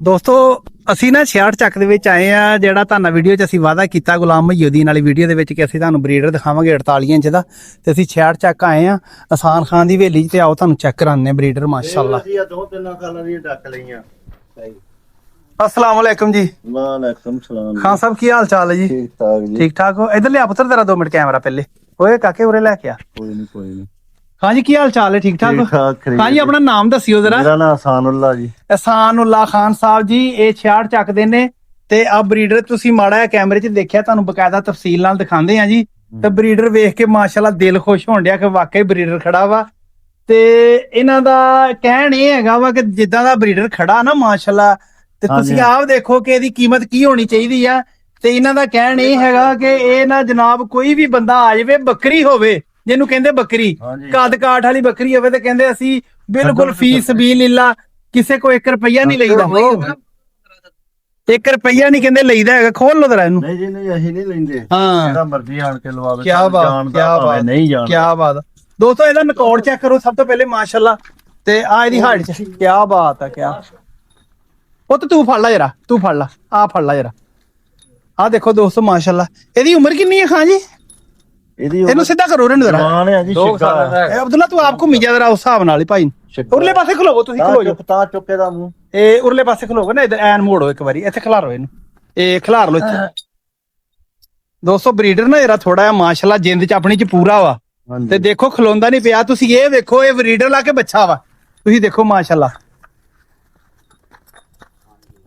ਦੋਸਤੋ ਅਸੀਂ ਨਾ 66 ਚੱਕ ਦੇ ਵਿੱਚ ਆਏ ਆ ਜਿਹੜਾ ਤੁਹਾਨੂੰ ਵੀਡੀਓ 'ਚ ਅਸੀਂ ਵਾਅਦਾ ਕੀਤਾ ਗੁਲਾਮ ਮਹੀਉਦੀਨ ਵਾਲੀ ਵੀਡੀਓ ਦੇ ਵਿੱਚ ਕਿ ਅਸੀਂ ਤੁਹਾਨੂੰ ਬਰੀਡਰ ਦਿਖਾਵਾਂਗੇ 48 ਇੰਚ ਦਾ ਤੇ ਅਸੀਂ 66 ਚੱਕ ਆਏ ਆ ਆਸਾਨ ਖਾਨ ਦੀ ਹਵੇਲੀ 'ਚ ਤੇ ਆਓ ਤੁਹਾਨੂੰ ਚੈੱਕ ਕਰਾਉਂਦੇ ਆ ਬਰੀਡਰ ਮਾਸ਼ਾਅੱਲਾ। ਅਸੀਂ ਆ 2-3 ਸਾਲਾਂ ਦੀਆਂ ਡੱਕ ਲਈਆਂ। अस्सलाम वालेकुम जी। वालेकुम सलाम। खान साहब की हाल चाल है जी? ठीक ठाक जी। ठीक ठाक हो? इधर लिया पुत्र तेरा 2 मिनट कैमरा पहले ओए काके उरे लेके आ। कोई नहीं। हाँ जी की हाल चाल है? ठीक ठाक हो? हाँ जी अपना नाम दसियो जरा। मेरा नाम एहसानुल्लाह जी। एहसानुल्लाह खान साहब जी ये 66 ਚੱਕਦੇ ਨੇ ਤੇ ਆ ਬਰੀਡਰ ਤੁਸੀਂ ਮਾੜਾ ਜਿਹਾ ਕੈਮਰੇ 'ਚ ਦੇਖਿਆ ਤੁਹਾਨੂੰ ਬਕਾਇਦਾ ਤਫਸੀਲ ਨਾਲ ਦਿਖਾਉਂਦੇ ਆ ਜੀ ਤੇ ਬਰੀਡਰ ਵੇਖ ਕੇ ਮਾਸ਼ਾਅੱਲਾ ਦਿਲ ਖੁਸ਼ ਹੋਣ ਡਿਆ ਕਿ ਵਾਕਈ ਬਰੀਡਰ ਖੜਾ ਵਾ ਤੇ ਇਹਨਾਂ ਦਾ ਕਹਿਣ ਇਹ ਹੈਗਾ ਵਾ ਕਿ ਜਿੱਦਾਂ ਦਾ ਬਰੀਡਰ ਖੜਾ ਨਾ ਮਾਸ਼ਾਅੱਲਾ ਤੇ ਤੁਸੀਂ ਆਪ ਦੇਖੋ ਕਿ ਇਹਦੀ ਕੀਮਤ ਕੀ ਹੋਣੀ ਚਾਹੀਦੀ ਆ ਤੇ ਇਹਨਾਂ ਦਾ ਕਹਿਣ ਇਹ ਹੈਗਾ ਕਿ ਇਹ ਨਾ ਜਨਾਬ ਕੋਈ ਵੀ ਬੰਦਾ ਆ ਜਾਵੇ ਬੱਕਰੀ ਹੋਵੇ ਜਿਹਨੂੰ ਕਹਿੰਦੇ ਬੱਕਰੀ ਕੱਦ ਕਾਠ ਵਾਲੀ ਬੱਕਰੀ ਹੋਵੇ ਤੇ ਕਹਿੰਦੇ ਅਸੀਂ ਬਿਲਕੁਲ ਫੀਸ ਸਬੀਲਿਲ੍ਲਾਹ ਕਿਸੇ ਕੋ 1 ਰੁਪਈਆ ਨਹੀਂ ਲਈਦਾ 1 ਰੁਪਈਆ ਨਹੀਂ ਕਹਿੰਦੇ ਲਈਦਾ ਹੈਗਾ। ਖੋਲ ਲੋ ਜਰਾ ਇਹਨੂੰ। ਨਹੀਂ ਜੀ ਨਹੀਂ ਅਸੀਂ ਨਹੀਂ ਲੈਂਦੇ। ਹਾਂ ਜਿਹੜਾ ਮਰਜ਼ੀ ਆਣ ਕੇ ਲਵਾਵੇ। ਕੀ ਬਾਤ ਨਹੀਂ ਜਾਣਦਾ। ਕੀ ਬਾਤ ਦੋਸਤੋ ਇਹਦਾ ਰਿਕਾਰਡ ਚੈੱਕ ਕਰੋ ਸਭ ਤੋਂ ਪਹਿਲੇ ਮਾਸ਼ਾਅੱਲਾ ਤੇ ਆ ਇਹਦੀ ਹਾਈਟ ਚ ਕੀ ਬਾਤ ਹੈ। ਕਿਆ ਉਹ ਤੂੰ ਫੜ ਲੈ ਜਰਾ ਤੂੰ ਫੜ ਲੈ ਆ ਫੜ ਲੈ ਜਰਾ ਆ ਦੇਖੋ ਦੋਸਤੋ ਮਾਸ਼ਾਅੱਲਾ ਇਹਦੀ ਉਮਰ ਕਿੰਨੀ ਹੈ ਖਾਨ ਜੀ? ਇਹਨੂੰ ਸਿੱਧਾ ਕਰੋ ਰਨ ਜਰਾ। ਜਵਾਨ ਹੈ ਜੀ। 2 ਸਾਲ ਦਾ ਇਹ ਅਬਦੁੱਲਾ ਤੂੰ ਆਪ ਘੁੰਮੀ ਜਾ ਜਰਾ ਉਸ ਹਿਸਾਬ ਨਾਲ ਹੀ ਭਾਈ। ਉਰਲੇ ਪਾਸੇ ਖਲੋਵੋ ਤੁਸੀਂ ਖਲੋ ਤਾਂ ਚੁੱਕੇ ਦਾ ਮੂੰਹ ਇਹ ਉਰਲੇ ਪਾਸੇ ਖਲੋਗੇ ਨਾ ਇਧਰ ਐਨ ਮੋੜੋ ਇੱਕ ਵਾਰੀ ਇੱਥੇ ਖਿਲਾਰੋ ਇਹਨੂੰ ਇਹ ਖਿਲਾਰ ਲੋ ਇੱਥੇ। ਦੋਸਤੋ ਬਰੀਡਰ ਨਾ ਇਹਦਾ ਥੋੜਾ ਜਿਹਾ ਮਾਸ਼ਾਅੱਲਾ ਜਿੰਦ ਚ ਆਪਣੀ ਚ ਪੂਰਾ ਵਾ ਤੇ ਦੇਖੋ ਖਲੋਂਦਾ ਨਹੀਂ ਪਿਆ। ਤੁਸੀਂ ਇਹ ਵੇਖੋ ਇਹ ਬਰੀਡਰ ਲਾ ਕੇ ਬੱਚਾ ਵਾ ਤੁਸੀਂ ਦੇਖੋ ਮਾਸ਼ਾਅੱਲਾ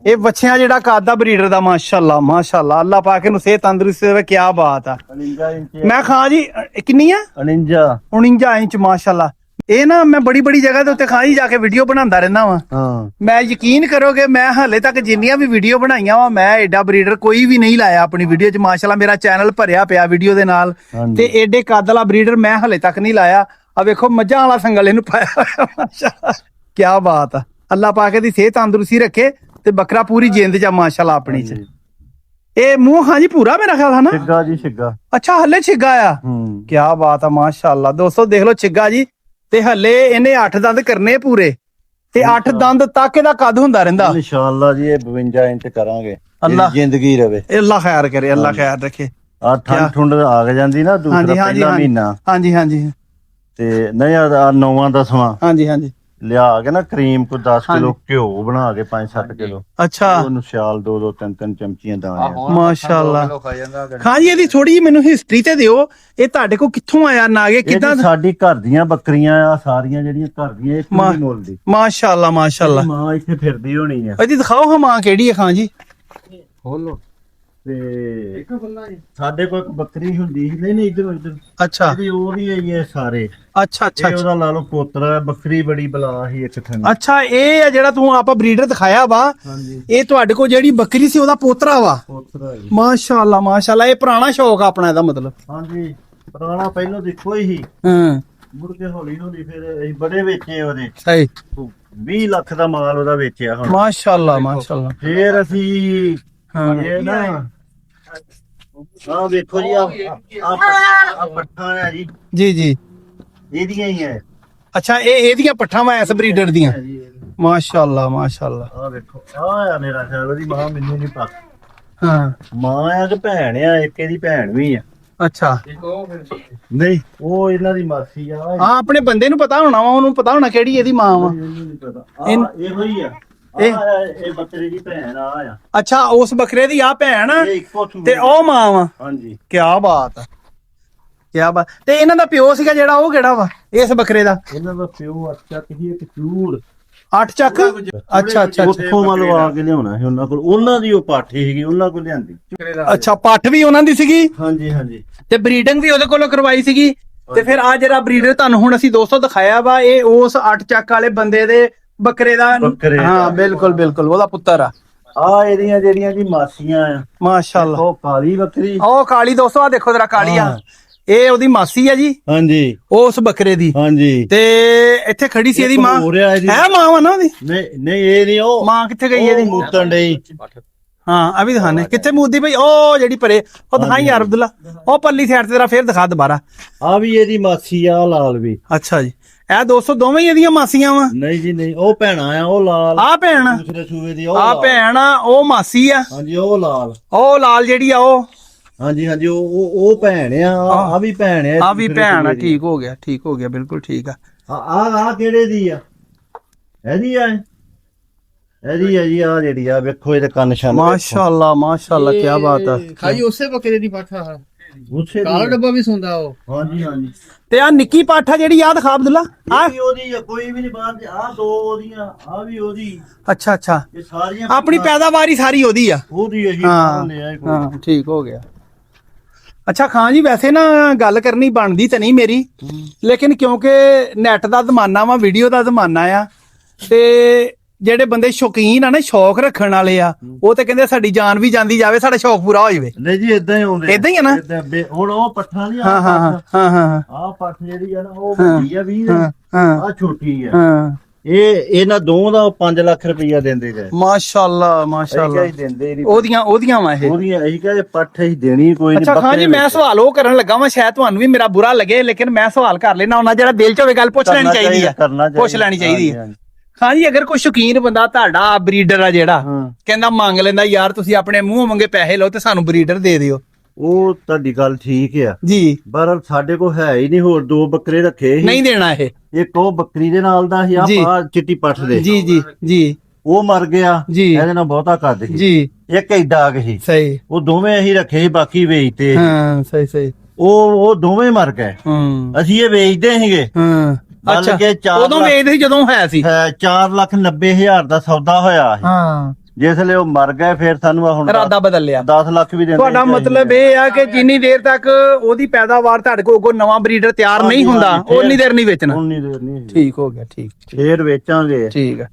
ਇਹ ਬੱਚਿਆਂ ਜਿਹੜਾ ਕਾਦਾ ਬਰੀਡਰ ਦਾ ਮਾਸ਼ਾਅੱਲਾ ਮਾਸ਼ਾਅੱਲਾ ਅੱਲਾਹ ਪਾਕ ਇਹਨੂੰ ਸਿਹਤ ਤੰਦਰੁਸਤੀ ਦੇਵੇ। ਕੀ ਬਾਤ ਆ। 49 ਇੰਚ ਮੈਂ ਖਾਂ ਜੀ ਕਿੰਨੀ ਆ? 49 ਇੰਚ ਮਾਸ਼ਾਅੱਲਾ। ਇਹ ਨਾ ਮੈਂ ਬੜੀ ਜਗ੍ਹਾ ਦੇ ਉੱਤੇ ਖਾਂ ਜੀ ਜਾ ਕੇ ਵੀਡੀਓ ਬਣਾਉਂਦਾ ਰਹਿੰਦਾ ਵਾਂ। ਮੈਂ ਯਕੀਨ ਕਰੋਗੇ ਮੈਂ ਹਾਲੇ ਤੱਕ ਜਿੰਨੀਆਂ ਵੀ ਵੀਡੀਓ ਬਣਾਈਆਂ ਵਾ ਮੈਂ ਐਡਾ ਬਰੀਡਰ ਕੋਈ ਵੀ ਨਹੀਂ ਲਾਇਆ ਆਪਣੀ ਵੀਡੀਓ 'ਚ। ਮਾਸ਼ਾਅੱਲਾ ਮੇਰਾ ਚੈਨਲ ਭਰਿਆ ਪਿਆ ਵੀਡੀਓ ਦੇ ਨਾਲ ਤੇ ਐਡੇ ਕੱਦ ਵਾਲਾ ਬਰੀਡਰ ਮੈਂ ਹਾਲੇ ਤੱਕ ਨਹੀਂ ਲਾਇਆ। ਆ ਵੇਖੋ ਮੱਝਾਂ ਵਾਲਾ ਸੰਗਲ ਇਹਨੂੰ ਪਾਇਆ ਹੋਇਆ ਮਾਸ਼ਾਅੱਲਾ। ਕੀ ਬਾਤ ਆ। ਅੱਲਾਹ ਪਾਕ ਇਹਦੀ ਸਿਹਤ ਤੰਦਰੁਸਤੀ ਰੱਖੇ ਤੇ ਬੱਕਰਾ ਪੂਰੀ ਜਿੰਦ ਚ ਮਾਸ਼ਾਅੱਲਾ ਆਪਣੀ ਚ। ਇਹ ਮੂੰਹ ਹਾਂ ਜੀ ਪੂਰਾ ਮੇਰਾ ਖਿਆਲ ਹੈ ਨਾ? ਛਿੱਗਾ ਜੀ ਛਿੱਗਾ। ਅੱਛਾ ਹੱਲੇ ਛਿੱਗਾ ਆ। ਕੀ ਬਾਤ ਆ ਮਾਸ਼ਾਅੱਲਾ। ਦੋਸਤੋ ਦੇਖ ਲਓ ਛਿੱਗਾ ਜੀ ਤੇ ਹੱਲੇ ਇਹਨੇ 8 ਦੰਦ ਕਰਨੇ ਪੂਰੇ ਤੇ 8 ਦੰਦ ਤੱਕ ਇਹਦਾ ਕੱਦ ਹੁੰਦਾ ਰਹਿੰਦਾ ਇਨਸ਼ਾਅੱਲਾ ਜੀ। ਇਹ 52 ਇੰਚ ਕਰਾਂਗੇ। ਅੱਲਾਹ ਜ਼ਿੰਦਗੀ ਰਵੇ। ਅੱਲਾਹ ਖੈਰ ਕਰੇ ਅੱਲਾਹ ਖੈਰ ਰੱਖੇ। ਆ ਠੰਡ ਆ ਜਾਂਦੀ ਨਾ ਦੂਸਰਾ ਪਹਿਲਾ ਮਹੀਨਾ। ਹਾਂਜੀ ਤੇ ਨਹੀਂ ਆ 9ਵਾਂ 10ਵਾਂ ਹਾਂਜੀ ਲਿਆ ਕੇ ਨਾ ਕਰੀਮ ਕੋ 10 ਕਿਲੋ ਘਿਓ ਬਣਾ ਕੇ 5-7 ਕਿਲੋ ਅੱਛਾ ਉਹਨੂੰ ਸਿਆਲ 2-2 3-3 ਚਮਚੀਆਂ ਦਾਣੇ ਮਾਸ਼ਾਅੱਲਾ। ਖਾਂ ਜੀ ਇਹਦੀ ਥੋੜੀ ਜਿਹੀ ਮੈਨੂੰ ਹਿਸਟਰੀ ਤੇ ਦਿਓ ਇਹ ਤੁਹਾਡੇ ਕੋ ਕਿੱਥੋਂ ਆਇਆ ਨਾਗੇ ਕਿਦਾਂ? ਸਾਡੀ ਘਰ ਦੀਆਂ ਬੱਕਰੀਆਂ ਆ ਸਾਰੀਆਂ ਜਿਹੜੀਆਂ ਘਰ ਦੀਆਂ ਇੱਕ ਹੀ ਮੁੱਲ ਦੀ। ਮਾਸ਼ਾਅੱਲਾ ਮਾਸ਼ਾਅੱਲਾ। ਮਾਂ ਇੱਥੇ ਫਿਰਦੀ ਹੋਣੀ ਆ। ਇਹਦੀ ਦਿਖਾਓ ਹਾਂ ਮਾਂ ਕਿਹੜੀ ਹੈ ਖਾਂ ਜੀ? ਖੋਲੋ ਤੇ ਸਾਡੇ ਕੋਲ ਇੱਕ ਬੱਕਰੀ ਹੁੰਦੀ ਸੀ। ਨਹੀਂ ਇੱਧਰ ਅੱਛਾ ਉਹਦੀ ਹੈ ਇਹ ਸਾਰੇ। ਅੱਛਾ ਉਹਦਾ ਲਾ ਲਓ ਪੋਤਰਾ। ਬੱਕਰੀ ਬੜੀ ਬਲਾ ਸੀ ਇੱਕ ਥਾਂ। ਅੱਛਾ ਇਹ ਆ ਜਿਹੜਾ ਤੂੰ ਆਪਾਂ ਬਰੀਡਰ ਦਿਖਾਇਆ ਵਾ ਇਹ ਤੁਹਾਡੇ ਕੋਲ ਜਿਹੜੀ ਬੱਕਰੀ ਸੀ ਉਹਦਾ ਪੋਤਰਾ ਵਾ? ਪੋਤਰਾ ਜੀ। ਮਾਸ਼ਾਅੱਲਾ ਮਾਸ਼ਾਅੱਲਾ। ਇਹ ਪੁਰਾਣਾ ਸ਼ੌਕ ਆਪਣਾ ਇਹਦਾ ਮਤਲਬ? ਹਾਂਜੀ ਪੁਰਾਣਾ ਪਹਿਲਾਂ ਦੇਖੋ ਹੀ ਮੁੜ ਕੇ ਹੌਲੀ ਫਿਰ ਅਸੀਂ ਬੜੇ ਵੇਚੇ ਉਹਦੇ। ਸਹੀ 20 ਲੱਖ ਦਾ ਮਾਲ ਉਹਦਾ ਵੇਚਿਆ ਹੁਣ। ਮਾਸ਼ਾਅੱਲਾ ਮਾਸ਼ਾਅੱਲਾ। ਫਿਰ ਅਸੀਂ ਇਹ ਨਾ ਆ ਵੇਖੋ ਜੀ ਆ ਪੱਠਾ ਹੈ ਜੀ ਇਹਦੀਆਂ ਹੀ ਹੈ। ਅੱਛਾ ਇਹ ਇਹਦੀਆਂ ਪੱਠਾਂ ਵਾ ਇਸ ਬਰੀਡਰ ਦੀਆਂ? ਮਾਸ਼ਾਅੱਲਾ ਮਾਸ਼ਾਅੱਲਾ। ਆ ਵੇਖੋ ਆ ਮੇਰਾ ਖਿਆਲ ਉਹਦੀ ਮਾਂ ਮੈਨੂੰ ਨਹੀਂ ਪਤਾ। ਹਾਂ ਮਾਂ ਆ ਕਿ ਭੈਣ ਆ? ਇੱਕ ਇਹਦੀ ਭੈਣ ਵੀ ਆ। ਅੱਛਾ ਨਹੀਂ ਉਹ ਇਹਨਾਂ ਦੀ ਮਾਸੀ ਆ। ਹਾਂ ਆਪਣੇ ਬੰਦੇ ਨੂੰ ਪਤਾ ਹੋਣਾ ਵਾ ਉਹਨੂੰ ਪਤਾ ਹੋਣਾ ਕਿਹੜੀ ਇਹਦੀ ਮਾਂ ਵਾ। ਇਹੋ ਹੀ ਆ। ਇਹ ਬੱਕਰੇ ਦੀ ਭੈਣ ਆ। ਅੱਛਾ ਉਸ ਬੱਕਰੇ ਦੀ ਆ ਭੈਣ ਤੇ ਉਹ ਮਾਂ ਵਾ? ਹਾਂਜੀ। ਕੀ ਬਾਤ ਆ ਕੀ ਬਾਤ। ਤੇ ਇਹਨਾਂ ਦਾ ਪਿਓ ਸੀਗਾ ਜਿਹੜਾ ਉਹ ਕਿਹੜਾ ਵਾ ਇਸ ਬੱਕਰੇ ਦਾ? ਇਹਨਾਂ ਦਾ ਪਿਓ ਅੱਛਾ ਕੀ ਇੱਕ ਚੂੜ 8 ਚੱਕ। ਅੱਛਾ ਉੱਥੋਂ ਮਲਵਾ ਕੇ ਲਿਆਉਣਾ ਸੀ ਉਹਨਾਂ ਕੋਲ। ਉਹਨਾਂ ਦੀ ਉਹ ਪਾਠੀ ਸੀਗੀ ਉਹਨਾਂ ਕੋਲ ਲਿਆਂਦੀ। ਅੱਛਾ ਪੱਠ ਵੀ ਉਹਨਾਂ ਦੀ ਸੀਗੀ? ਹਾਂਜੀ ਤੇ ਬਰੀਡਿੰਗ ਵੀ ਉਹਦੇ ਕੋਲੋਂ ਕਰਵਾਈ ਸੀਗੀ ਤੇ ਫਿਰ ਆ ਜਿਹੜਾ ਬਰੀਡਰ ਤੁਹਾਨੂੰ ਹੁਣ ਅਸੀਂ 200 ਦਿਖਾਇਆ ਵਾ ਇਹ ਉਸ 8 ਚੱਕ ਵਾਲੇ ਬੰਦੇ ਦੇ ਬੱਕਰੇ ਦਾ? ਹਾਂ ਬਿਲਕੁਲ ਉਹਦਾ ਪੁੱਤਰ ਆ। ਆ ਇਹਦੀਆਂ ਜਿਹੜੀਆਂ ਜੀ ਮਾਸੀਆਂ ਆ ਮਾਸ਼ਾਅੱਲਾ। ਉਹ ਕਾਲੀ ਬੱਕਰੀ ਉਹ ਕਾਲੀ ਦੋਸਤੋ ਆ ਦੇਖੋ ਜਰਾ ਕਾਲੀ ਆ ਇਹ ਉਹਦੀ ਮਾਸੀ ਆ ਜੀ। ਹਾਂਜੀ ਉਸ ਬੱਕਰੇ ਦੀ। ਹਾਂਜੀ ਤੇ ਇੱਥੇ ਖੜੀ ਸੀ ਇਹਦੀ ਮਾਂ ਹੈ ਮਾਂ ਵਾ ਨਾ ਉਹਦੀ? ਨਹੀਂ ਇਹ ਨਹੀਂ ਉਹ ਮਾਂ ਕਿੱਥੇ ਗਈ ਇਹਦੀ? ਮੂਤਣ ਡਈ। ਹਾਂ ਆ ਵੀ ਦਿਖਾਣੇ ਕਿੱਥੇ ਮੂਦੀ ਭਾਈ ਉਹ ਜਿਹੜੀ ਪਰੇ ਉਹ ਦਿਖਾਈ ਯਾਰ ਅਬਦੁੱਲਾ ਉਹ ਪੱਲੀ ਸਾਈਡ ਤੇ ਤੇਰਾ ਫੇਰ ਦਿਖਾ ਦੁਬਾਰਾ। ਆ ਵੀ ਇਹਦੀ ਮਾਸੀ ਆ ਲਾਲ ਵੀ। ਅੱਛਾ ਜੀ ਇਹ ਦੋਸਤੋ ਦੋਵੇਂ ਹੀ ਇਹਦੀਆਂ ਮਾਸੀਆਂ ਵਾ? ਨਹੀਂ ਜੀ ਨਹੀਂ, ਉਹ ਭੈਣਾ ਆ, ਉਹ ਲਾਲ ਆ ਭੈਣ, ਦੂਸਰੇ ਸੂਏ ਦੀ, ਉਹ ਆ ਲਾਲ। ਭੈਣ ਆ, ਉਹ ਮਾਸੀ ਆ। ਹਾਂਜੀ ਉਹ ਲਾਲ, ਉਹ ਲਾਲ ਜਿਹੜੀ ਆ ਉਹ, ਹਾਂਜੀ ਹਾਂਜੀ ਉਹ ਭੈਣ ਆ, ਆ ਵੀ ਭੈਣ ਆ, ਆ ਵੀ ਭੈਣ ਆ। ਠੀਕ ਹੋ ਗਿਆ, ਠੀਕ ਹੋ ਗਿਆ, ਬਿਲਕੁਲ ਠੀਕ ਆ। ਆ ਕਿਹੜੇ ਦੀ ਆ? ਇਹਦੀ ਆ, ਇਹਦੀ ਆ ਜੀ। ਆ ਜਿਹੜੀ ਆ ਵੇਖੋ ਇਹਦੇ ਕੰਨ ਛਾਨ, ਮਾਸ਼ਾਅੱਲਾ ਮਾਸ਼ਾਅੱਲਾ, ਕੀ ਬਾਤ ਆ। ਖਾਈ ਉਸੇ ਬੱਕਰੇ ਦੀ ਪਾਠਾ, ਉਸੇ ਕਾਲਾ ਡੱਬਾ ਵੀ ਸੁੰਦਾ ਉਹ। ਹਾਂਜੀ ਹਾਂਜੀ। ਤੇ ਆ ਨਿੱਕੀ ਪਾਠਾ ਜਿਹੜੀ ਆ ਦਿਖਾ ਅਬਦੁੱਲਾ, ਆ ਇਹ ਵੀ ਉਹਦੀ ਆ, ਕੋਈ ਵੀ ਨਹੀਂ ਬਾਹਰ ਦੀ। ਆ ਦੋ ਉਹਦੀਆਂ, ਆ ਵੀ ਉਹਦੀ। ਅੱਛਾ ਅੱਛਾ, ਇਹ ਸਾਰੀਆਂ ਆਪਣੀ ਪੈਦਾਵਾਰ ਹੀ ਸਾਰੀ ਉਹਦੀ ਆ। ਉਹਦੀ ਹੈ ਜੀ। ਹਾਂ ਹਾਂ, ਠੀਕ ਹੋ ਗਿਆ। ਅੱਛਾ ਖਾਨ ਜੀ, ਵੈਸੇ ਨਾ ਗੱਲ ਕਰਨੀ ਬਣਦੀ ਤਾਂ ਨਹੀਂ ਮੇਰੀ, ਲੇਕਿਨ ਕਿਉਂਕਿ ਨੈਟ ਦਾ ਜ਼ਮਾਨਾ ਵਾ, ਵੀਡੀਓ ਦਾ ਜ਼ਮਾਨਾ ਆ, ਤੇ ਜਿਹੜੇ ਬੰਦੇ ਸ਼ੌਕੀਨ ਆ ਨਾ, ਸ਼ੌਕ ਰੱਖਣ ਵਾਲੇ ਆ, ਉਹ ਤੇ ਕਹਿੰਦੇ ਸਾਡੀ ਜਾਨ ਵੀ ਜਾਂਦੀ ਜਾਵੇ, ਸਾਡਾ ਸ਼ੌਕ ਪੂਰਾ ਹੋ ਜਾਵੇ। ਨਹੀਂ ਜੀ ਇਦਾਂ ਹੀ ਆਉਂਦੇ, ਏਦਾਂ ਹੀ ਆ ਨਾ? ਹੁਣ ਉਹ ਪੱਠਾ ਨਹੀਂ ਹਾਂ ਹਾਂ ਹਾਂ ਹਾਂ ਆ ਪੱਠ ਜਿਹੜੀ ਆ ਨਾ, ਉਹ ਵੱਡੀ ਆ 20 ਹਾਂ ਹਾਂ ਆ ਛੋਟੀ ਆ। ਹਾਂ, ਇਹਨਾਂ ਦੋਵਾਂ ਦਾ 5 ਲੱਖ ਰੁਪਈਆ ਦਿੰਦੇ ਗਏ। ਮਾਸ਼ਾਅੱਲਾ ਮਾਸ਼ਾਅੱਲਾ, ਦਿੰਦੇ ਨਹੀਂ, ਉਹਦੀਆਂ ਵਾ ਇਹ। ਉਹਦੀਆਂ ਅਸੀਂ ਕਹਿੰਦੇ ਪੱਠ ਅਸੀਂ ਦੇਣੀ ਕੋਈ ਨਹੀਂ। ਅੱਛਾ ਖਾਨ ਜੀ, ਮੈਂ ਸਵਾਲ ਉਹ ਕਰਨ ਲੱਗਾ ਵਾਂ, ਸ਼ਾਇਦ ਤੁਹਾਨੂੰ ਵੀ ਮੇਰਾ ਬੁਰਾ ਲੱਗੇ, ਲੇਕਿਨ ਮੈਂ ਸਵਾਲ ਕਰ ਲੈਣਾ ਉਹਨਾਂ, ਜਿਹੜਾ ਦਿਲ ਚ ਹੋਵੇ ਗੱਲ ਪੁੱਛ ਲੈਣੀ ਚਾਹੀਦੀ ਆ, ਪੁੱਛ ਲੈਣੀ ਚਾਹੀਦੀ ਆ। ਹਾਂ ਜੀ, ਅਗਰ ਕੋਈ ਸ਼ੌਕੀਨ ਬੰਦਾ ਤੁਹਾਡਾ ਬਰੀਡਰ ਆ ਜਿਹੜਾ ਕਹਿੰਦਾ ਮੰਗ ਲੈਂਦਾ, ਯਾਰ ਤੁਸੀਂ ਆਪਣੇ ਮੂੰਹ ਮੰਗੇ ਪੈਸੇ ਲਓ ਤੇ ਸਾਨੂੰ ਬਰੀਡਰ ਦੇ ਦਿਓ, ਉਹ ਤੁਹਾਡੀ ਗੱਲ ਠੀਕ ਆ ਜੀ, ਪਰ ਸਾਡੇ ਕੋਲ ਹੈ ਹੀ ਨਹੀਂ। ਹੋਰ 2 ਬੱਕਰੇ ਰੱਖੇ ਸੀ, ਨਹੀਂ ਦੇਣਾ ਇਹ। ਇੱਕ ਉਹ ਬੱਕਰੀ ਦੇ ਨਾਲ ਦਾ ਸੀ, ਆ ਚਿੱਟੀ ਪੱਠ ਦੇ। ਜੀ ਜੀ ਜੀ, ਉਹ ਮਰ ਗਿਆ, ਜੀ, ਇਹਦੇ ਨਾਲ ਬਹੁਤਾ ਕੱਦ ਸੀ ਜੀ, ਇੱਕ ਐਡਾ ਕੁ ਸੀ। ਸਹੀ, ਉਹ ਦੋਵੇਂ ਅਸੀਂ ਰੱਖੇ ਸੀ, ਬਾਕੀ ਵੇਚਤੇ। ਹਾਂ ਸਹੀ ਸਹੀ, ਉਹ ਦੋਵੇਂ ਮਰ ਗਏ। ਅਸੀਂ ਇਹ ਵੇਚਦੇ ਸੀਗੇ। ਹਾਂ ਅੱਛਾ, ਕੇ 4 ਉਦੋਂ ਵੇਚਦੇ ਸੀ ਜਦੋਂ ਹੋਇਆ ਸੀ। 4,90,000 ਦਾ ਸੌਦਾ ਹੋਇਆ ਸੀ। ਹਾਂ, ਜਿਸ ਲਈ ਉਹ ਮਰ ਗਏ, ਫਿਰ ਸਾਨੂੰ ਆ ਹੁਣ ਇਰਾਦਾ ਬਦਲ ਲਿਆ। 10 ਲੱਖ ਵੀ ਦਿੰਦੇ। ਤੁਹਾਡਾ ਮਤਲਬ ਇਹ ਆ ਕਿ ਜਿੰਨੀ ਦੇਰ ਤੱਕ ਉਹਦੀ ਪੈਦਾਵਾਰ ਤੁਹਾਡੇ ਕੋਲ ਕੋਈ ਨਵਾਂ ਬਰੀਡਰ ਤਿਆਰ ਨਹੀਂ ਹੁੰਦਾ, ਉਨੀ ਦੇਰ ਨਹੀਂ ਵੇਚਣਾ। ਉਨੀ ਦੇਰ ਨਹੀਂ, ਠੀਕ ਹੋ ਗਿਆ, ਠੀਕ ਫੇਰ ਵੇਚਾਂਗੇ। ਠੀਕ ਆ।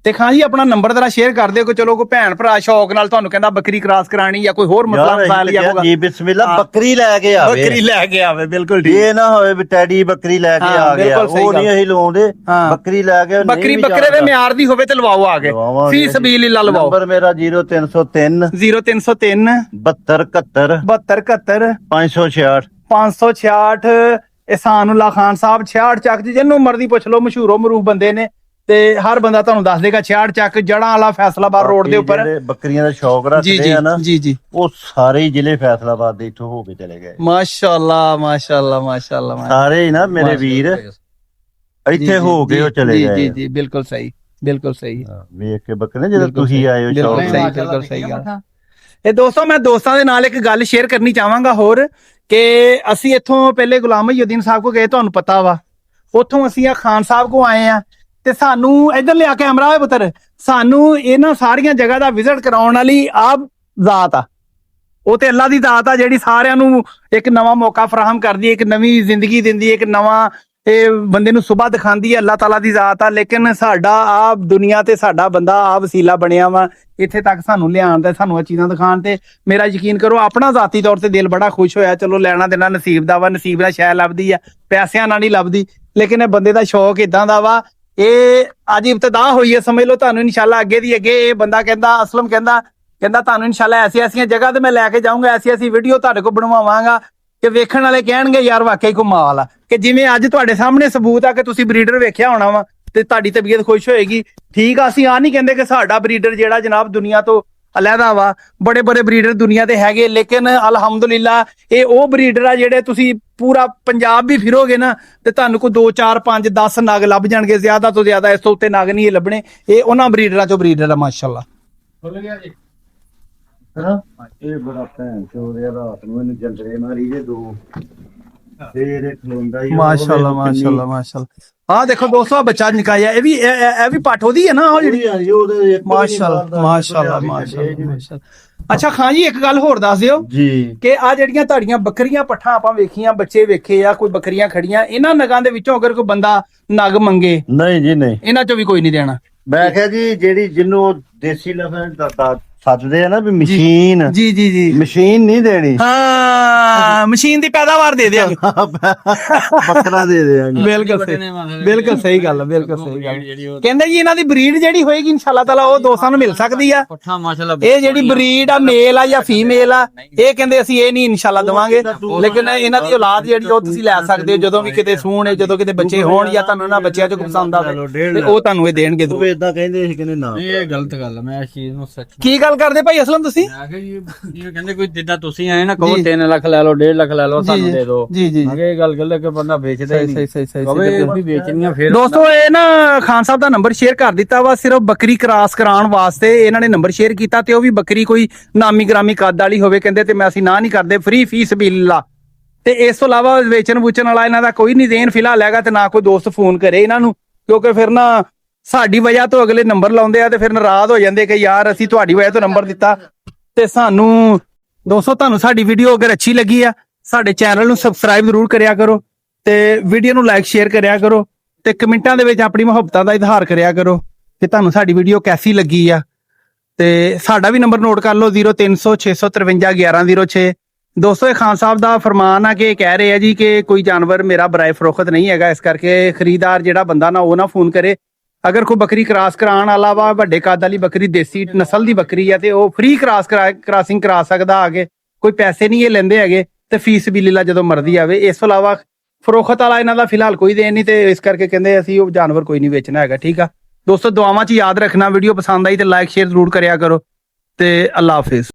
ਤੇ ਖਾਂ ਜੀ, ਆਪਣਾ ਨੰਬਰ ਜ਼ਰਾ ਸ਼ੇਅਰ ਕਰ ਦਿਓ ਕਿ ਚਲੋ ਕੋਈ ਭੈਣ ਭਰਾ ਸ਼ੌਕ ਨਾਲ ਤੁਹਾਨੂੰ ਕਹਿੰਦਾ ਬੱਕਰੀ ਕ੍ਰਾਸ ਕਰਾਣੀ ਜਾਂ ਕੋਈ ਹੋਰ ਮਸਲਾ ਮਸਾਇਲ ਜਾਂ ਕੋਈ ਜੀ ਬਿਸਮਿਲ੍ਲਾ, ਬੱਕਰੀ ਲੈ ਕੇ ਆਵੇ, ਬੱਕਰੀ ਲੈ ਕੇ ਆਵੇ, ਬਿਲਕੁਲ ਠੀਕ। ਇਹ ਨਾ ਹੋਵੇ ਵੀ ਟੈਡੀ ਬੱਕਰੀ ਲੈ ਕੇ ਆ ਗਿਆ, ਉਹ ਨਹੀਂ ਅਸੀਂ ਲਵਾਉਂਦੇ। ਬੱਕਰੀ ਲੈ ਕੇ, ਬੱਕਰੀ ਬੱਕਰੇ ਦੇ ਮਿਆਰ ਦੀ ਹੋਵੇ ਤੇ ਲਵਾਓ ਆ ਕੇ, ਫੀ ਸਬੀਲਿਲ੍ਲਾਹ ਲਵਾਓ। ਨੰਬਰ ਮੇਰਾ 0303 0303 7271 7271 566 566। ehsanulla Khan ਸਾਹਿਬ 66 ਚੱਕ ਜੀ, ਜਿਹਨੂੰ ਮਰਜ਼ੀ ਪੁੱਛ ਲਓ, ਮਸ਼ਹੂਰੋ ਮਰੂਫ ਬੰਦੇ ਨੇ, ਤੇ ਹਰ ਬੰਦਾ ਤੁਹਾਨੂੰ ਦੱਸ ਦੇਗਾ। 66 ਚੱਕ ਜੜਾਂ ਵਾਲਾ ਫੈਸਲਾਬਾਦ ਰੋਡ ਦੇ ਉੱਪਰ। ਬੱਕਰੀਆਂ ਦਾ ਸ਼ੌਕ ਰੱਖਦੇ ਆ ਨਾ ਜੀ ਜੀ, ਉਹ ਸਾਰੇ ਹੀ ਜ਼ਿਲ੍ਹੇ ਫੈਸਲਾਬਾਦ ਦੇ ਇੱਥੋਂ ਹੋ ਕੇ ਚਲੇ ਗਏ। ਮਾਸ਼ਾਅੱਲਾ ਮਾਸ਼ਾਅੱਲਾ ਮਾਸ਼ਾਅੱਲਾ, ਸਾਰੇ ਹੀ ਨਾ ਮੇਰੇ ਵੀਰ ਇੱਥੇ ਹੋ ਕੇ ਉਹ ਚਲੇ ਗਏ। ਜੀ ਜੀ, ਬਿਲਕੁਲ ਸਹੀ, ਬਿਲਕੁਲ ਸਹੀ। ਵੇਖ ਕੇ ਬੱਕਰੇ ਜਦੋਂ ਤੁਸੀਂ ਆਏ ਹੋ, ਬਿਲਕੁਲ ਸਹੀ, ਬਿਲਕੁਲ ਸਹੀ ਗੱਲ। ਇਹ ਦੋਸਤੋ, ਮੈਂ ਦੋਸਤਾਂ ਦੇ ਨਾਲ ਇੱਕ ਗੱਲ ਸ਼ੇਅਰ ਕਰਨੀ ਚਾਹਾਂਗਾ ਹੋਰ, ਕਿ ਅਸੀਂ ਇੱਥੋਂ ਪਹਿਲੇ ਗੁਲਾਮ ਮੁਹੀਉਦੀਨ ਸਾਹਿਬ ਕੋ ਗਏ, ਤੁਹਾਨੂੰ ਪਤਾ ਵਾ। ਉੱਥੋਂ ਅਸੀਂ ਆ ਖਾਨ ਸਾਹਿਬ ਕੋ ਆਏ ਆ, ਤੇ ਸਾਨੂੰ ਇੱਧਰ ਲਿਆ ਕੈਮਰਾ ਹੋਏ ਪੁੱਤਰ, ਸਾਨੂੰ ਇਹਨਾਂ ਸਾਰੀਆਂ ਜਗ੍ਹਾ ਦਾ ਵਿਜ਼ਿਟ ਕਰਾਉਣ ਵਾਲੀ ਆਪ ਜ਼ਾਤ ਆ। ਉਹ ਤੇ ਅੱਲਾ ਦੀ ਜ਼ਾਤ ਆ ਜਿਹੜੀ ਸਾਰਿਆਂ ਨੂੰ ਇੱਕ ਨਵਾਂ ਮੌਕਾ ਫਰਾਹਮ ਕਰਦੀ ਹੈ, ਇੱਕ ਨਵੀਂ ਜ਼ਿੰਦਗੀ ਦਿੰਦੀ ਹੈ, ਇੱਕ ਨਵਾਂ ਇਹ ਬੰਦੇ ਨੂੰ ਸੁਬਾ ਦਿਖਾਉਂਦੀ ਹੈ। ਅੱਲਾਹ ਤਾਲਾ ਦੀ ਜ਼ਾਤ ਆ। ਲੇਕਿਨ ਸਾਡਾ ਆਪ ਦੁਨੀਆ ਤੇ ਸਾਡਾ ਬੰਦਾ ਆ ਵਸੀਲਾ ਬਣਿਆ ਵਾ ਇੱਥੇ ਤੱਕ ਸਾਨੂੰ ਲਿਆਉਣ ਦਾ, ਸਾਨੂੰ ਇਹ ਚੀਜ਼ਾਂ ਦਿਖਾਉਣ ਤੇ। ਮੇਰਾ ਯਕੀਨ ਕਰੋ, ਆਪਣਾ ਜ਼ਾਤੀ ਤੌਰ ਤੇ ਦਿਲ ਬੜਾ ਖੁਸ਼ ਹੋਇਆ। ਚਲੋ ਲੈਣਾ ਦੇਣਾ ਨਸੀਬ ਦਾ ਵਾ, ਨਸੀਬ ਨਾਲ ਸ਼ੈ ਲੱਭਦੀ ਆ, ਪੈਸਿਆਂ ਨਾਲ ਨਹੀਂ ਲੱਭਦੀ। ਲੇਕਿਨ ਇਹ ਬੰਦੇ ਦਾ ਸ਼ੌਕ ਇਦਾਂ ਦਾ ਵਾ। ਇਹ ਅੱਜ ਇਬਤਦਾ ਹੋਈ ਹੈ, ਸਮਝ ਲਓ। ਤੁਹਾਨੂੰ ਇਨਸ਼ਾਅੱਲਾ ਅੱਗੇ ਦੀ ਅੱਗੇ ਇਹ ਬੰਦਾ ਕਹਿੰਦਾ, ਅਸਲਮ ਕਹਿੰਦਾ ਤੁਹਾਨੂੰ ਇਨਸ਼ਾਅੱਲਾ ਐਸੀਆਂ ਜਗ੍ਹਾ ਤੇ ਮੈਂ ਲੈ ਕੇ ਜਾਊਂਗਾ, ਐਸੀ ਵੀਡੀਓ ਤੁਹਾਡੇ ਕੋਲ ਬਣਵਾਵਾਂਗਾ ਕਿ ਵੇਖਣ ਵਾਲੇ ਕਹਿਣਗੇ ਯਾਰ ਵਾਕਈ ਕਮਾਲ ਆ। ਕਿ ਜਿਵੇਂ ਅੱਜ ਤੁਹਾਡੇ ਸਾਹਮਣੇ ਸਬੂਤ ਆ ਕਿ ਤੁਸੀਂ ਬਰੀਡਰ ਵੇਖਿਆ ਹੋਣਾ ਵਾ ਤੇ ਤੁਹਾਡੀ ਤਬੀਅਤ ਖੁਸ਼ ਹੋਏਗੀ। ਠੀਕ ਆ, ਅਸੀਂ ਆ ਨਹੀਂ ਕਹਿੰਦੇ ਕਿ ਸਾਡਾ ਬਰੀਡਰ ਜਿਹੜਾ ਜਨਾਬ ਦੁਨੀਆ ਤੋਂ ਅਲੱਗਾ ਵਾ, ਬੜੇ ਬਰੀਡਰ ਦੁਨੀਆ ਤੇ ਹੈਗੇ, ਲੇਕਿਨ ਅਲਹਮਦੁਲਿਲਾ ਇਹ ਉਹ ਬਰੀਡਰ ਆ ਜਿਹੜੇ ਤੁਸੀਂ ਪੂਰਾ ਪੰਜਾਬ ਵੀ ਫਿਰੋਗੇ ਨਾ ਤੇ ਤੁਹਾਨੂੰ ਕੋਈ 2 4 5 10 ਨਗ ਲੱਭ ਜਾਣਗੇ, ਜ਼ਿਆਦਾ ਤੋਂ ਜ਼ਿਆਦਾ ਇਸ ਤੋਂ ਉੱਤੇ ਨਗ ਨਹੀਂ ਲੱਭਣੇ। ਇਹ ਉਹਨਾਂ ਬਰੀਡਰਾਂ ਚੋਂ ਬਰੀਡਰ ਆ, ਮਾਸ਼ਾਅੱਲਾ। ਖੁੱਲ ਗਿਆ ਜੀ ਇਹ ਬੜਾ ਭੈਣ ਚੋਰਿਆ, ਰਾਤ ਨੂੰ ਇਹਨੂੰ ਜੰਦਰੇ ਮਾਰੀ ਜੇ 2 ਫੇਰ ਇਹ ਖਲੋਂਦਾ ਹੀ। ਮਾਸ਼ਾਅੱਲਾ ਮਾਸ਼ਾਅੱਲਾ ਮਾਸ਼ਾਅੱਲਾ। ਆਹ ਦੇਖੋ ਦੋਸਤੋ, ਬੱਚਾ ਨਿਕਾਇਆ, ਇਹ ਵੀ ਪੱਠ ਉਹਦੀ ਹੈ ਨਾ, ਉਹ ਜਿਹੜੀ। ਮਾਸ਼ਾਅੱਲਾ ਮਾਸ਼ਾਅੱਲਾ ਮਾਸ਼ਾਅੱਲਾ। ਅੱਛਾ ਖਾਂ ਜੀ, ਇੱਕ ਗੱਲ ਹੋਰ ਦੱਸ ਦਿਓ ਜੀ, ਕਿ ਆ ਜਿਹੜੀਆਂ ਤੁਹਾਡੀਆਂ ਬੱਕਰੀਆਂ ਪੱਠਾਂ ਆਪਾਂ ਵੇਖੀਆਂ, ਬੱਚੇ ਵੇਖੇ ਆ, ਕੋਈ ਬੱਕਰੀਆਂ ਖੜੀਆਂ, ਇਹਨਾਂ ਨਗਾਂ ਦੇ ਵਿੱਚੋਂ ਅਗਰ ਕੋਈ ਬੰਦਾ ਨਗ ਮੰਗੇ, ਨਹੀਂ ਜੀ ਨਹੀਂ, ਇਹਨਾਂ ਚੋਂ ਵੀ ਕੋਈ ਨਹੀਂ ਦੇਣਾ। ਮੈਂ ਕਿਹਾ ਜੀ ਜਿਹੜੀ ਜਿਹਨੂੰ ਦੇਸੀ ਲਫ਼ਜ਼ ਸੱਚਦੇ ਆ ਨਾ ਵੀ ਮਸ਼ੀਨ ਜੀ ਜੀ ਜੀ ਮਸ਼ੀਨ ਨਹੀਂ ਦੇਣੀ ਹਾਂ ਮਸ਼ੀਨ ਦੀ ਪੈਦਾਵਾਰ ਦੇ ਦਿਆਂਗੇ ਬੱਕਰਾ ਦੇ ਦੇਾਂਗੇ ਬਿਲਕੁਲ ਸਹੀ ਗੱਲ ਹੈ ਬਿਲਕੁਲ ਸਹੀ ਗੱਲ ਕਹਿੰਦੇ ਜੀ ਇਹਨਾਂ ਦੀ ਬਰੀਡ ਜਿਹੜੀ ਹੋਏਗੀ ਇਨਸ਼ਾਅੱਲਾ ਤਾਲਾ ਉਹ ਦੋਸਤਾਂ ਨੂੰ ਮਿਲ ਸਕਦੀ ਆ ਇਹ ਜਿਹੜੀ ਬਰੀਡ ਆ ਮੇਲ ਆ ਜਾਂ ਫੀਮੇਲ ਆ ਇਹ ਕਹਿੰਦੇ ਅਸੀਂ ਇਹ ਨਹੀਂ ਇਨਸ਼ਾਅੱਲਾ ਦਵਾਂਗੇ ਲੇਕਿਨ ਇਹਨਾਂ ਦੀ ਔਲਾਦ ਜਿਹੜੀ ਉਹ ਤੁਸੀਂ ਲੈ ਸਕਦੇ ਹੋ ਜਦੋਂ ਵੀ ਕਿਤੇ ਸੂਣ ਜਦੋਂ ਕਿਤੇ ਬੱਚੇ ਹੋਣ ਜਾਂ ਤੁਹਾਨੂੰ ਇਹਨਾਂ ਬੱਚਿਆਂ ਚੋਂ ਪਸੰਦ ਆਵੇ ਤੇ ਉਹ ਤੁਹਾਨੂੰ ਇਹ ਦੇਣਗੇ ਉਹ ਇਦਾਂ ਕਹਿੰਦੇ ਸੀ ਕਹਿੰਦੇ ਨਾ ਇਹ ਗਲਤ ਗੱਲ ਆ, ਮੈਂ ਇਸ ਚੀਜ਼ ਨੂੰ ਸੱਚ ਕੀ ਗੱਲ ਕਰਦੇ ਭਾਈ ਅਸਲਮ ਤੁਸੀਂ ਮੈਂ ਕਿਹਾ ਜੀ ਇਹ ਕਹਿੰਦੇ ਕੋਈ ਜਿੱਦਾਂ ਤੁਸੀਂ ਆਏ ਨਾ ਕਹੋ 3 ਲੱਖ ਲੈ ਲਓ 1.5 ਲੱਖ ਲੈ ਲਓ ਸਾਨੂੰ ਦੇ ਦਿਓ ਜੀ ਜੀ ਮੈਂ ਕਿਹਾ ਇਹ ਗੱਲ ਗਲਤ ਕਿ ਬੰਦਾ ਵੇਚਦਾ ਹੀ ਨਹੀਂ ਕਹੇ ਅਸੀਂ ਵੇਚਣੀਆਂ ਫਿਰ ਦੋਸਤੋ ਇਹ ਨਾ ਖਾਨ ਸਾਹਿਬ ਦਾ ਨੰਬਰ ਸ਼ੇਅਰ ਕਰ ਦਿੱਤਾ ਵਾ ਸਿਰਫ ਬੱਕਰੀ ਕ੍ਰਾਸ ਕਰਾਉਣ ਵਾਸਤੇ ਇਹਨਾਂ ਨੇ ਨੰਬਰ ਸ਼ੇਅਰ ਕੀਤਾ ਤੇ ਉਹ ਵੀ ਬੱਕਰੀ ਕੋਈ ਨਾਮੀ ਗ੍ਰਾਮੀ ਕੱਦ ਵਾਲੀ ਹੋਵੇ ਕਹਿੰਦੇ ਤੇ ਮੈਂ ਅਸੀਂ ਨਾ ਨਹੀਂ ਕਰਦੇ ਫ੍ਰੀ ਫੀ ਸਬੀਲਿਲlah ਤੇ ਇਸ ਤੋਂ ਇਲਾਵਾ ਵੇਚਣ ਵੂਚਣ ਵਾਲਾ ਇਹਨਾਂ ਦਾ ਕੋਈ ਨਹੀਂ ਦੇਣ ਫਿਲਹਾਲ ਹੈਗਾ ਤੇ ਨਾ ਕੋਈ ਦੋਸਤ ਫੋਨ ਕਰੇ ਇਹਨਾਂ ਨੂੰ ਕਿਉਂਕਿ ਫਿਰ ਨਾ ਸਾਡੀ ਵਜ੍ਹਾ ਤੋਂ ਅਗਲੇ ਨੰਬਰ ਲਾਉਂਦੇ ਆ ਤੇ ਫਿਰ ਨਾਰਾਜ਼ ਹੋ ਜਾਂਦੇ ਕਿ ਯਾਰ ਅਸੀਂ ਤੁਹਾਡੀ ਵਜ੍ਹਾ ਤੋਂ ਨੰਬਰ ਦਿੱਤਾ ਤੇ ਸਾਨੂੰ ਦੋਸਤੋ ਤੁਹਾਨੂੰ ਸਾਡੀ ਵੀਡੀਓ ਅਗਰ ਅੱਛੀ ਲੱਗੀ ਆ ਸਾਡੇ ਚੈਨਲ ਨੂੰ ਸਬਸਕ੍ਰਾਈਬ ਜ਼ਰੂਰ ਕਰਿਆ ਕਰੋ ਤੇ ਵੀਡੀਓ ਨੂੰ ਲਾਈਕ ਸ਼ੇਅਰ ਕਰਿਆ ਕਰੋ ਤੇ ਕਮੈਂਟਾਂ ਦੇ ਵਿੱਚ ਆਪਣੀ ਮੁਹੱਬਤਾਂ ਦਾ ਇਜ਼ਹਾਰ ਕਰਿਆ ਕਰੋ ਕਿ ਤੁਹਾਨੂੰ ਸਾਡੀ ਵੀਡੀਓ ਕੈਸੀ ਲੱਗੀ ਆ ਤੇ ਸਾਡਾ ਵੀ ਨੰਬਰ ਨੋਟ ਕਰ ਲਓ 0300 653 1106 ਦੋਸਤੋ ਇਹ ਖਾਨ ਸਾਹਿਬ ਦਾ ਫਰਮਾਨ ਆ ਕਿ ਇਹ ਕਹਿ ਰਹੇ ਆ ਜੀ ਕਿ ਕੋਈ ਜਾਨਵਰ ਮੇਰਾ ਬਰਾਏ ਫਰੋਖਤ ਨਹੀਂ ਹੈਗਾ ਇਸ ਕਰਕੇ ਖਰੀਦਦਾਰ ਜਿਹੜਾ ਬੰਦਾ ਨਾ ਉਹ ਨਾ ਫੋਨ ਕਰੇ ਅਗਰ ਕੋਈ ਬੱਕਰੀ ਕ੍ਰਾਸ ਕਰਾਉਣ ਵਾਲਾ ਵਾ ਵੱਡੇ ਕੱਦ ਵਾਲੀ ਬੱਕਰੀ ਦੇਸੀ ਨਸਲ ਦੀ ਬੱਕਰੀ ਆ ਤੇ ਉਹ ਫ੍ਰੀ ਕ੍ਰਾਸਿੰਗ ਕਰਾ ਸਕਦਾ ਆ ਕੇ ਕੋਈ ਪੈਸੇ ਨਹੀਂ ਇਹ ਲੈਂਦੇ ਹੈਗੇ ਤੇ ਫੀਸ ਵੀ ਲੀਲਾ ਜਦੋਂ ਮਰਜ਼ੀ ਆਵੇ ਇਸ ਤੋਂ ਇਲਾਵਾ ਫਰੋਖਤ ਵਾਲਾ ਇਹਨਾਂ ਦਾ ਫਿਲਹਾਲ ਕੋਈ ਦੇਣ ਨਹੀਂ ਤੇ ਇਸ ਕਰਕੇ ਕਹਿੰਦੇ ਅਸੀਂ ਉਹ ਜਾਨਵਰ ਕੋਈ ਨਹੀਂ ਵੇਚਣਾ ਹੈਗਾ ਠੀਕ ਆ ਦੋਸਤੋ ਦੁਆਵਾਂ 'ਚ ਯਾਦ ਰੱਖਣਾ ਵੀਡੀਓ ਪਸੰਦ ਆਈ ਤੇ ਲਾਈਕ ਸ਼ੇਅਰ ਜ਼ਰੂਰ ਕਰਿਆ ਕਰੋ ਤੇ ਅੱਲਾ ਹਾਫਿਜ਼